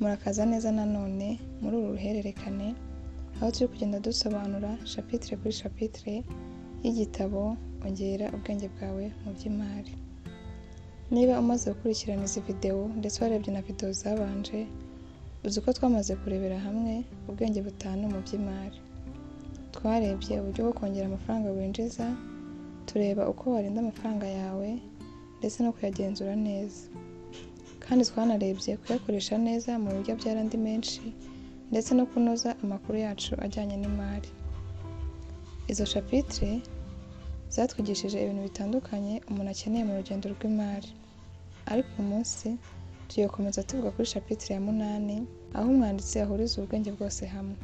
Murakaza neza nanone muri uru ruhererekane aho turi kugenda dusobanura chapitre kuri chapitre y'igitabo Ongera ubwenge bwawe mu by'imari. Niba umaze gukurikirana izi video ndetse warebye na video zabanje, uzi ko twamaze kurebera hamwe ubwenge butanu mu by'imari. Twarebye uburyo bwo kongera amafaranga winjiza, tureba uko warinda amafaranga yawe ndetse no kuyagenzura neza. Kandi twanarebye kuyakoresha neza mu buryo abyara andi menshi ndetse no kunoza amakuru yacu ajyanye n'imari. Izo chapitre zatwigishije ibintu bitandukanye umuntu akeneye mu rugendo rw'imari. Ariko uyu munsi tugiye gukomeza tuvuga kuri chapitre ya 8 aho umwanditsi ahuriza ubwenge bwose hamwe.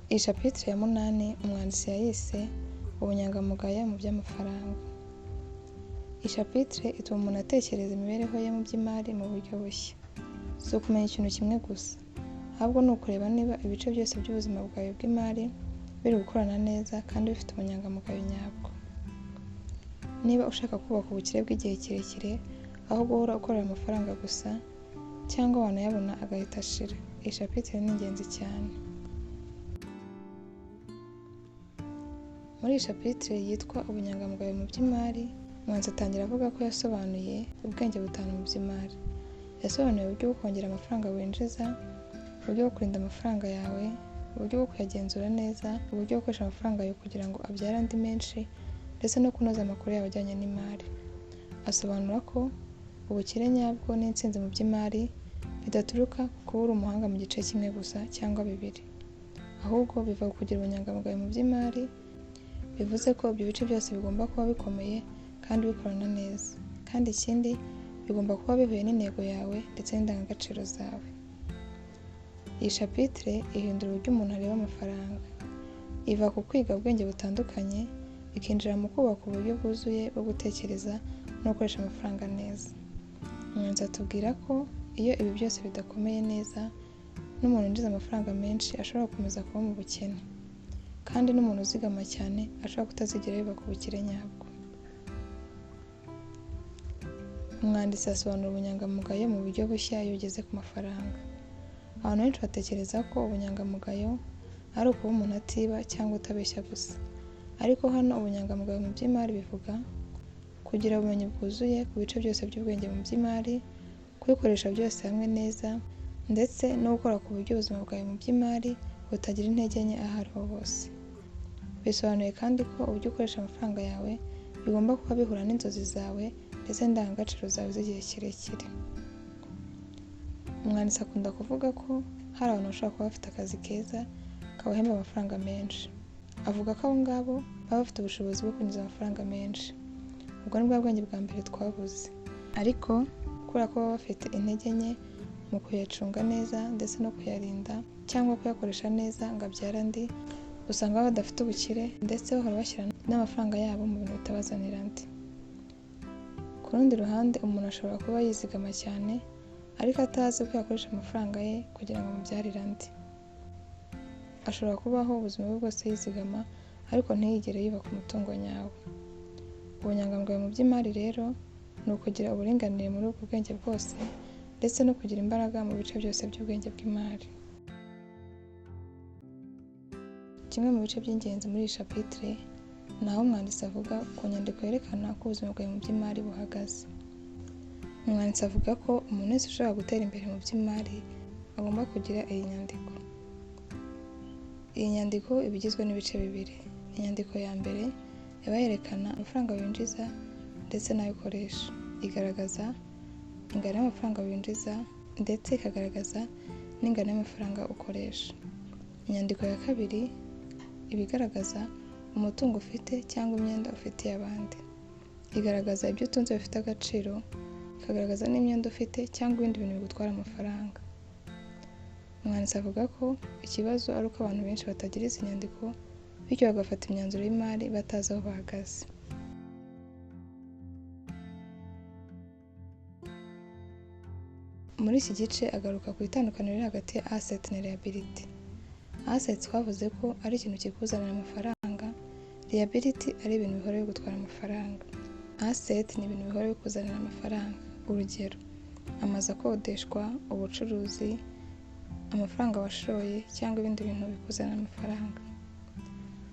Iyi chapitre ya 8 umwanditsi yayise ubunyangamugayo mu by'amafaranga. Iyi chapitre ituma umuntu atekereza imibereho ye mu by'imari mu buryo bushya. Si ukumenya ikintu kimwe gusa, ahubwo ni ukureba niba ibice byose by'ubuzima bwawe bw'imari biri gukorana neza kandi bifite ubunyangamugayo nyabwo. Niba ushaka kubaka ubukire bw'igihe kirekire aho guhora ukorera amafaranga gusa cyangwa wanayabona agahita ashira, iyi chapitre ni ingenzi cyane. Muri iyi chapitre yitwa ubunyangamugayo mu by'imari, umwanditsi atangira avuga ko yasobanuye ubwenge butanu mu by'imari. Yasobanuye uburyo bwo kongera amafaranga winjiza, uburyo bwo kurinda amafaranga yawe, uburyo bwo kuyagenzura neza, uburyo bwo gukoresha amafaranga yawe kugira ngo abyare andi menshi ndetse no kunoza amakuru yawe ajyanye n'imari. Asobanura ko ubukire nyabwo n'intsinzi mu by'imari bidaturuka ku kuba uri umuhanga mu gice kimwe gusa cyangwa bibiri, ahubwo biva ku kugira ubunyangamugayo mu by'imari. Bivuze ko ibyo bice byose bigomba kuba bikomeye kandi bikorana neza, kandi ikindi bigomba kuba bihuye n'intego yawe ndetse n'indangagaciro zawe. Iyi chapitre ihindura uburyo umuntu areba amafaranga. Iva ku kwiga ubwenge butandukanye ikinjira mu kubaka uburyo bwuzuye bwo gutekereza no gukoresha amafaranga neza. Umwanditsi atubwira ko iyo ibi byose bidakomeye neza, n'umuntu winjiza amafaranga menshi ashobora gukomeza kuba mu bukene, kandi n'umuntu uzigama cyane ashobora kutazigera biba ku bukire nyabwo. Umwanditsi asobanura ubunyangamugayo mu buryo bushya iyo ugeze ku mafaranga. Abantu benshi batekereza ko ubunyangamugayo ari ukuba umuntu atiba cyangwa utabeshya gusa, ariko hano ubunyangamugayo mu by'imari bivuga kugira ubumenyi bwuzuye ku bice byose by'ubwenge mu by'imari, kubikoresha byose hamwe neza, ndetse no gukora ku buryo ubuzima bwawe mu by'imari butagira intege nke aho ariho hose. Bisobanuye kandi ko uburyo ukoresha amafaranga yawe bigomba kuba bihura n'inzozi zawe ndetse n'indangagaciro zawe z'igihe kirekire. Umwanditsi akunda kuvuga ko hari abantu bashobora kuba bafite akazi keza kabahemba amafaranga menshi. Avuga ko abo ngabo baba bafite ubushobozi bwo kwinjiza amafaranga menshi. Ubwo ni bwa bwenge bwa mbere twavuze. Ariko kubera ko baba bafite intege nke mu kuyacunga neza ndetse no kuyarinda cyangwa kuyakoresha neza ngo abyare andi, usanga baba badafite ubukire ndetse bahora bashyira n'amafaranga yabo mu bintu bitabazanira andi. Ku rundi ruhande, umuntu ashobora kuba yizigama cyane ariko atazi ko yakoresha amafaranga ye kugira ngo amubyarire andi. Ashobora kubaho ubuzima bwe bwose yizigama ariko ntiyigere yubaka umutungo nyawo. Ubunyangamugayo mu by'imari rero ni ukugira uburinganire muri ubwo bwenge bwose ndetse no kugira imbaraga mu bice byose by'ubwenge bw'imari. Kimwe mu bice by'ingenzi muri iyi chapitre ni aho umwanditsi avuga ku nyandiko yerekana uko ubuzima bwawe mu by'imari buhagaze. Umwanditsi avuga ko umuntu wese ushaka gutera imbere mu by'imari agomba kugira iyi nyandiko. Iyi nyandiko iba igizwe n'ibice bibiri. Inyandiko ya mbere iba yerekana amafaranga winjiza ndetse n'ayo ukoresha. Igaragaza ingano y'amafaranga winjiza ndetse ikagaragaza n'ingano y'amafaranga ukoresha. Inyandiko ya kabiri iba igaragaza umutungo ufite cyangwa imyenda ufitiye abandi. Igaragaza ibyo utunze bifite agaciro, ikagaragaza n'imyenda ufite cyangwa ibindi bintu bigutwara amafaranga. Umwanditsi avuga ko ikibazo ari uko abantu benshi batagira izi nyandiko, bityo bagafata imyanzuro y'imari batazi aho bahagaze. Muri iki gice agaruka ku itandukaniro riri hagati ya asset na liability. Assets twavuze ko ari ikintu kikuzanira amafaranga liability ari ibintu bihora bigutwara amafaranga. Asset ni ibintu bihora bikuzanira amafaranga. Urugero, amazu akodeshwa, ubucuruzi, amafaranga washoye cyangwa ibindi bintu bikuzanira amafaranga.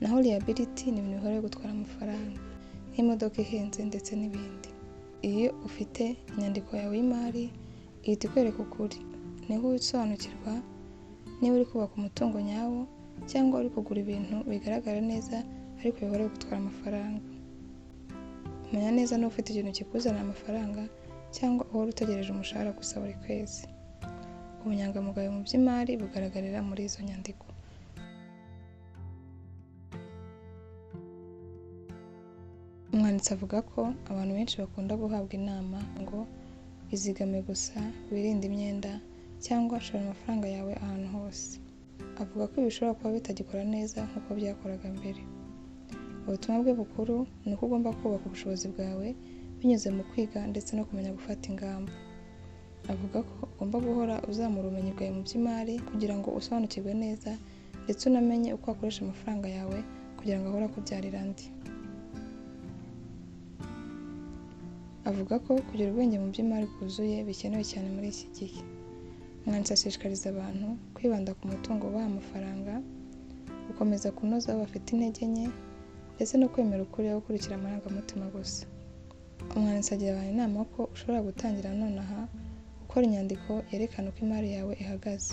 Naho liability ni ibintu bihora bigutwara amafaranga nk'imodoka ihenze ndetse n'ibindi. Iyo ufite inyandiko yawe y'imari ihita ikwereka ukuri, niho usobanukirwa niba uri kubaka umutungo nyawo cyangwa uri kugura ibintu bigaragara neza ariko bihora bigutwara amafaranga. Umenya neza niba ufite ikintu kikuzanira amafaranga cyangwa uhora utegereje umushahara gusa buri kwezi. Ubunyangamugayo mu by'imari bugaragarira muri izo nyandiko. Umwanditsi avuga ko abantu benshi bakunda guhabwa inama ngo izigame gusa, wirinde imyenda cyangwa shora amafaranga yawe ahantu hose. Avuga ko ibi bishobora kuba bitagikora neza nk'uko byakoraga mbere. Ubutumwa bwe bukuru ni uko ugomba kubaka ubushobozi bwawe binyuze mu kwiga ndetse no kumenya gufata ingamba. Avuga ko ugomba guhora uzamura ubumenyi bwawe mu by'imari kugira ngo usobanukirwe neza ndetse unamenye uko wakoresha amafaranga yawe kugira ngo ahore akubyarira andi. Avuga ko kugira ubwenge mu by'imari bwuzuye bikenewe cyane muri iki gihe. Umwanditsi ashishikariza abantu kwibanda ku mutungo ubaha amafaranga, gukomeza kunoza aho bafite intege nke ndetse no kwemera ukuri aho gukurikira amarangamutima gusa. Umwanditsi agira abantu inama ko ushobora gutangira nonaha gukora inyandiko yerekana uko imari yawe ihagaze.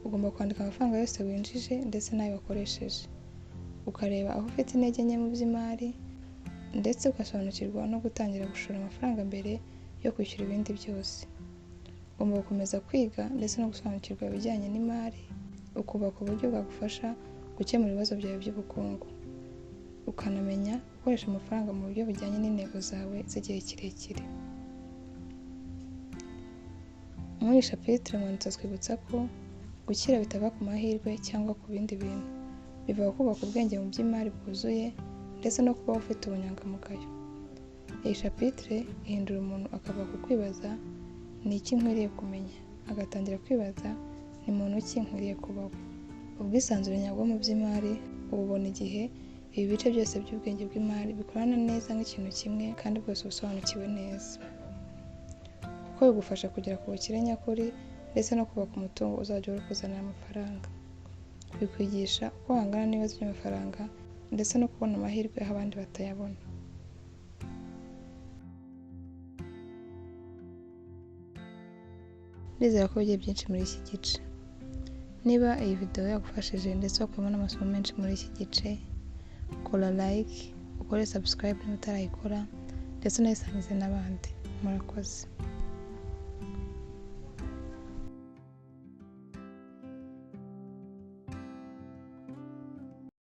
Ugomba kwandika amafaranga yose winjije ndetse n'ayo wakoresheje, ukareba aho ufite intege nke mu by'imari ndetse ugasobanukirwa no gutangira gushora amafaranga mbere yo kwishyura ibindi byose. Ugomba gukomeza kwiga ndetse no gusobanukirwa ibijyanye n'imari, ukubaka uburyo bwagufasha gukemura ibibazo byawe by'ubukungu, ukanamenya gukoresha amafaranga mu buryo bujyanye n'intego zawe z'igihe kirekire. Muri iyi chapitre umwanditsi atwibutsa ko gukira bitava ku mahirwe cyangwa ku bindi bintu, biva ku kubaka ubwenge mu by'imari bwuzuye ndetse no kuba ufite ubunyangamugayo. Iyi chapitre ihindura umuntu akava ku kwibaza ni iki nkwiriye kumenya, agatangira kwibaza ni muntu ki nkwiriye kubaho. Ubwisanzure nyabwo mu by'imari ububona igihe ibi bice byose by'ubwenge bw'imari bikorana neza nk'ikintu kimwe kandi bwose busobanukiwe neza, kuko bigufasha kugera ku bukire nyakuri ndetse no kubaka umutungo uzajya urukuzanira amafaranga. Bikwigisha uko wahangana n'ibibazo by'amafaranga ndetse no kubona amahirwe aho abandi batayabona. Ndizera ko bigiye byinshi muri iki gice. Niba iyi video yagufashije ndetse wakuyemo n'amasomo menshi muri iki gice, kora like, ukore subscribe niba utarayikora ndetse unayisangize n'abandi. Murakoze.